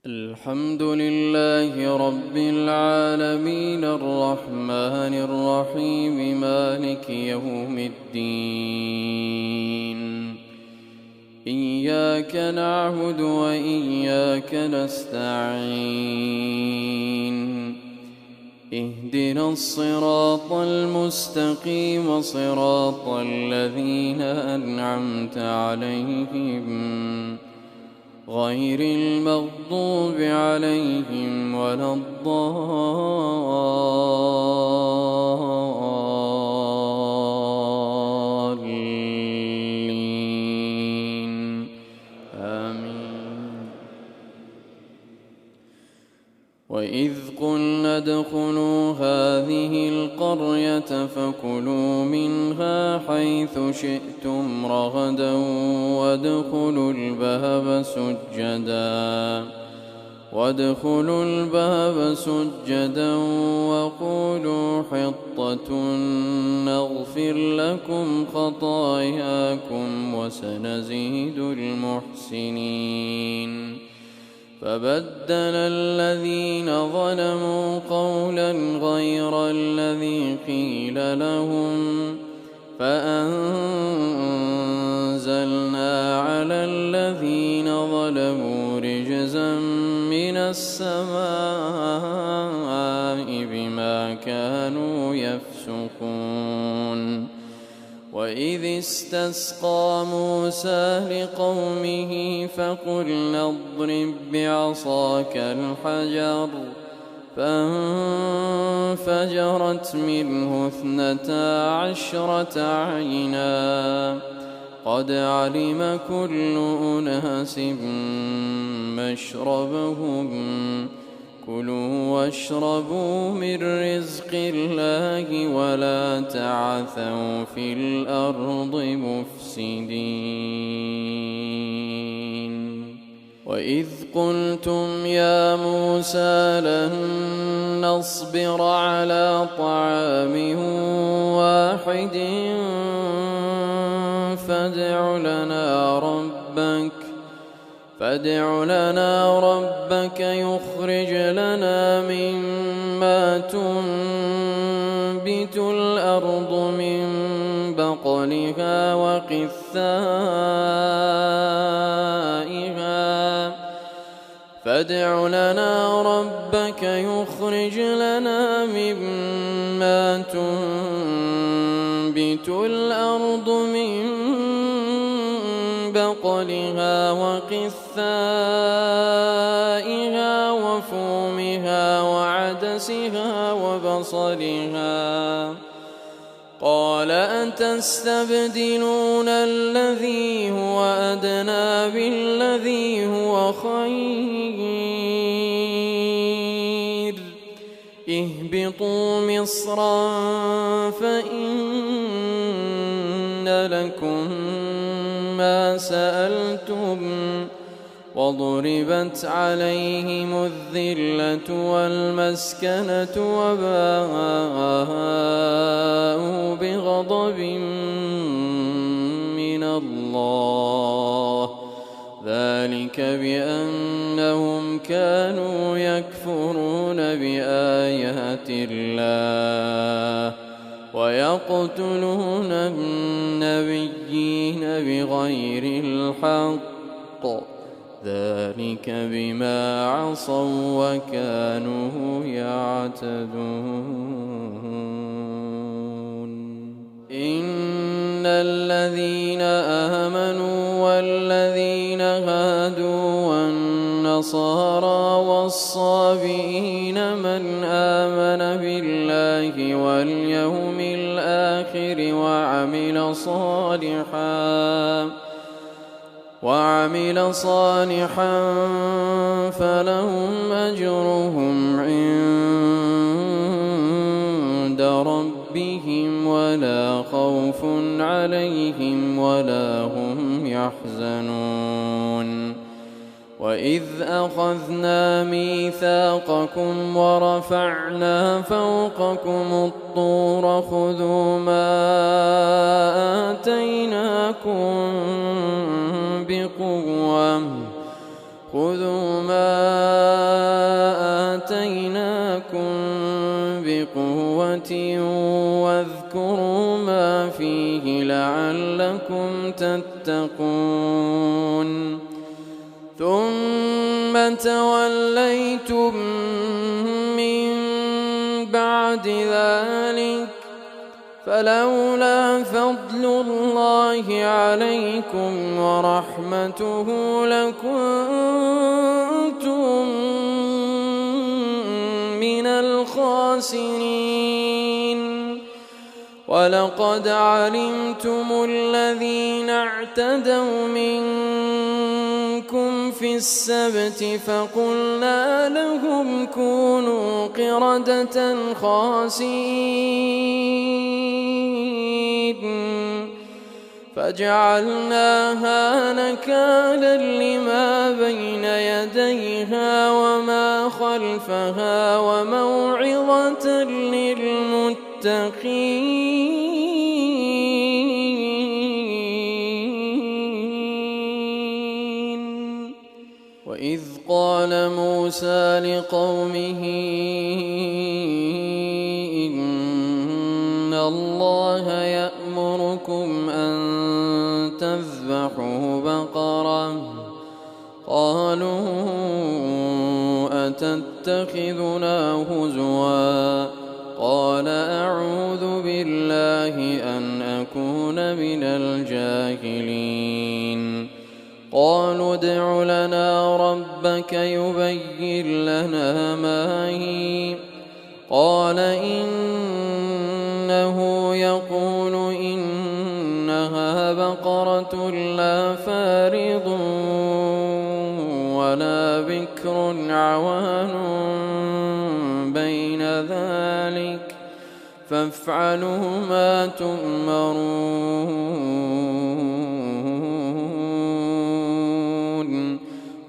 الحمد لله رب العالمين الرحمن الرحيم مالك يوم الدين إياك نعبد وإياك نستعين اهدنا الصراط المستقيم صراط الذين أنعمت عليهم غير المغضوب عليهم ولا الضالين آمين. وإذ قلنا ادخلوا هذه القرية فكلوا منها حيث شئتم رغدا وادخلوا الباب سجدا وقولوا حطة نغفر لكم خطاياكم وسنزيد المحسنين. فبدل الذين ظلموا قولا غير الذي قيل لهم فأنزلنا على الذين ظلموا رجزا من السماء بما كانوا يفسقون. وإذ استسقى موسى لقومه فقلنا اضرب بعصاك الحجر فانفجرت منه 12 عينا قد علم كل أناس مشربهم كلوا واشربوا من رزق الله ولا تعثوا في الأرض مفسدين. وإذ قلتم يا موسى لن نصبر على طعام واحد فادع لنا ربك يخرج لنا مما تنبت الأرض من بقلها وقثائها وفومها وعدسها وبصلها. قال أتستبدلون الذي هو أدنى بالذي هو خير اهبطوا مصرا فإن لكم ما سألتم وضربت عليهم الذلة والمسكنة وباءوا بغضب من الله ذلك بأنهم كانوا يكفرون بآيات الله ويقتلون النبيين بغير الحق ذلك بما عصوا وكانوا يعتدون. إن الذين آمنوا والذين هادوا والنصارى والصابئين من آمن بالله واليوم الآخر وعمل صالحا فلهم أجرهم عند ربهم ولا خوف عليهم ولا هم يحزنون. وإذ أخذنا ميثاقكم ورفعنا فوقكم الطور خذوا ما آتيناكم خذوا ما آتيناكم بقوة واذكروا ما فيه لعلكم تتقون ثم توليتم من بعد ذلك فلولا فضل الله عليكم ورحمته لكنتم من الخاسرين ولقد علمتم الذين اعتدوا منكم في السبت فقلنا لهم كونوا قردة خاسئين فجعلناها نكالا لما بين يديها وما خلفها وموعظة للمتقين وإذ قال موسى لقومه إن الله يأمركم أن تذبحوا بقرة قالوا أتتخذنا هزوا قال أعوذ بالله أن أكون من الجاهلين قالوا ادع لنا ربك يبين لنا ما هي قال إنه يقول إنها بقرة لا فارض ولا بكر عوان بين ذلك فافعلوا ما تؤمرون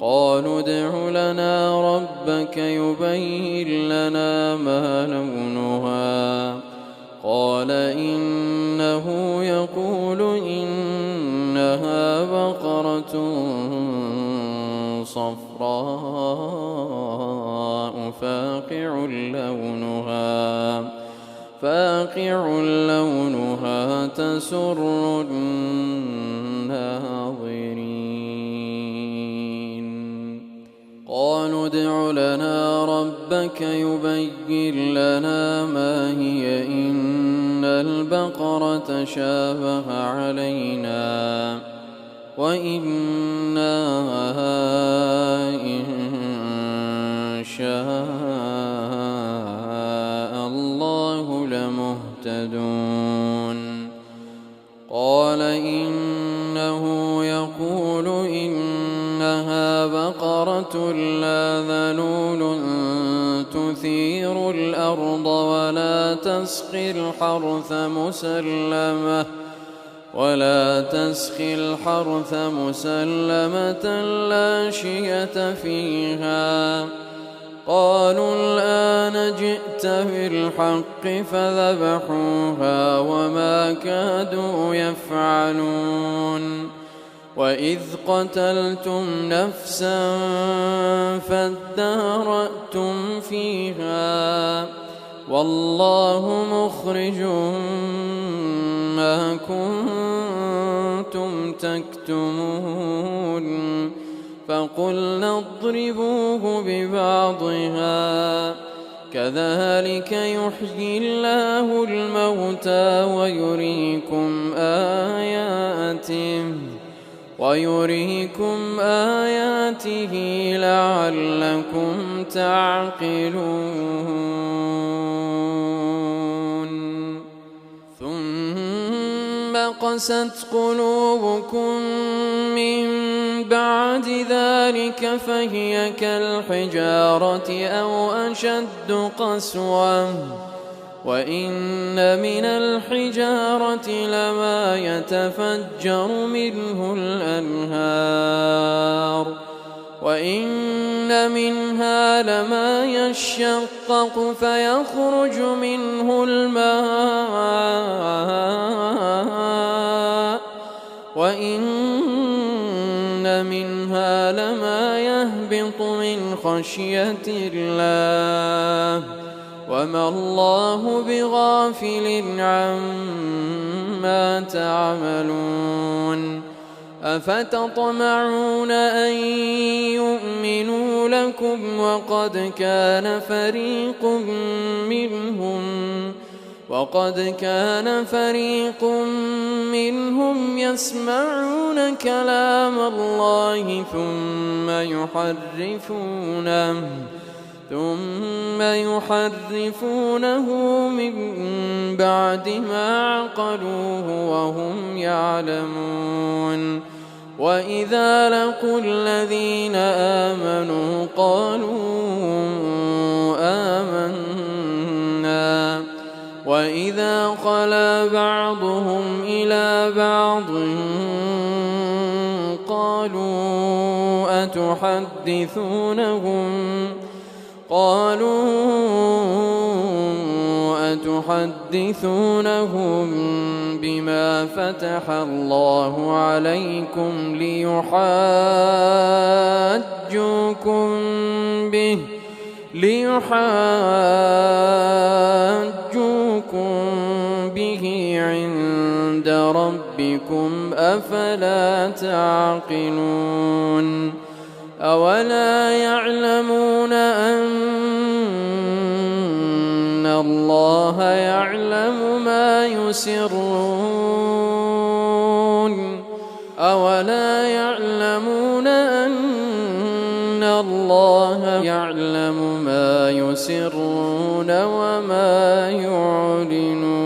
قالوا ادع لنا ربك يبين لنا ما لونها قال إنه يقول إنها بقرة صفراء فاقع لونها تسر الناظرين قالوا ادع لنا ربك يبين لنا ما هي إن البقرة شابه علينا وإنا إن شاء الله لمهتدون قال إنه يقول إنها بقرة لا ذلول تثير الأرض ولا تسقي الحرث مسلمة لا شية فيها قالوا الآن جئت بالحق فذبحوها وما كادوا يفعلون وإذ قتلتم نفسا فادارأتم فيها والله مخرج ما كنتم تكتمون فقلنا اضربوه ببعضها كذلك يحيي الله الموتى ويريكم آياته لعلكم تعقلون ثم قست قلوبكم من بعد ذلك فهي كالحجارة أو أشد قسوة وإن من الحجارة لما يتفجر منه الأنهار وإن منها لما يشقق فيخرج منه الماء وإن منها لما يهبط من خشية الله وما الله بغافل عما تعملون أفتطمعون أن يؤمنوا لكم وقد كان فريق منهم يسمعون كلام الله ثم يحرفونه من بعد ما عقلوه وهم يعلمون وإذا لقوا الذين آمنوا قالوا آمنا وإذا خلا بعضهم إلى بعض قالوا أتحدثونهم بما فتح الله عليكم ليحاجوكم به عند ربكم أفلا تعقلون أولا يعلمون أن الله يعلم ما يسرون وما يعلنون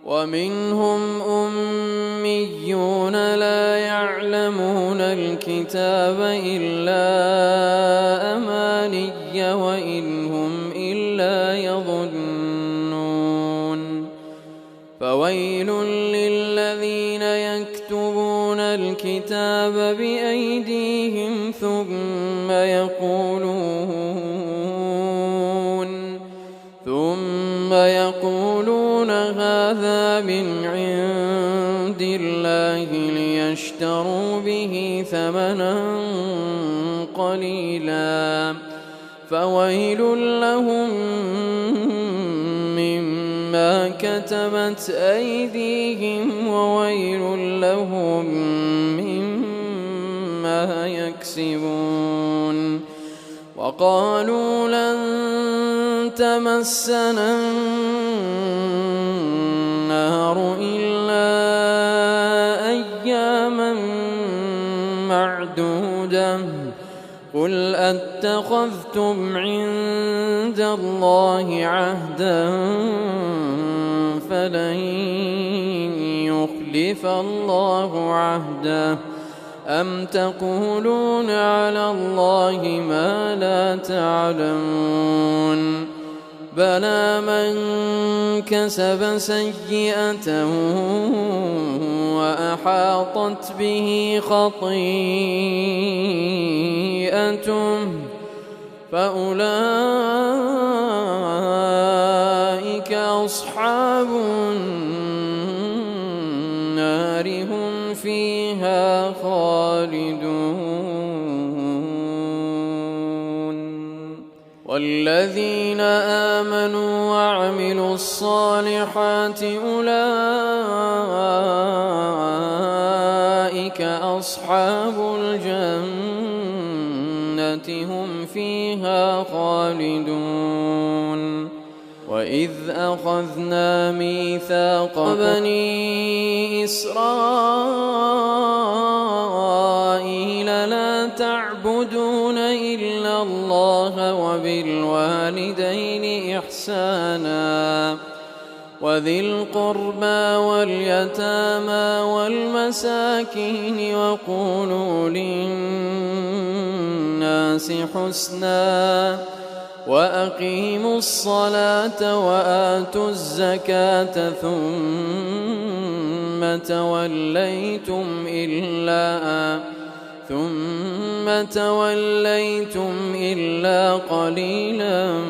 ومنهم أميون لا يعلمون الكتاب إلا أماني وإن هم إلا يظنون فويل للذين يكتبون الكتاب بأيديهم ثم يقولون هذا من عند الله ليشتروا به ثمنا قليلا فويل لهم مما كتبت أيديهم وويل لهم مما يكسبون وقالوا لن تمسنا النار إلا أياما معدودة قل أتخذتم عند الله عهدا فلن يخلف الله عهده أم تقولون على الله ما لا تعلمون بلى من كسب سيئة وأحاطت به خطيئته فأولئك أصحاب النار هم فيها خالدون والذين آمنوا وعملوا الصالحات أولئك أصحاب الجنة هم فيها خالدون وإذ أخذنا ميثاق بني إسرائيل لا تعبدون إلا الله وبالوالدين إحسانا وذي القربى واليتامى والمساكين وقولوا للناس حسنا وأقيموا الصلاة وآتوا الزكاة ثم توليتم إلا قليلا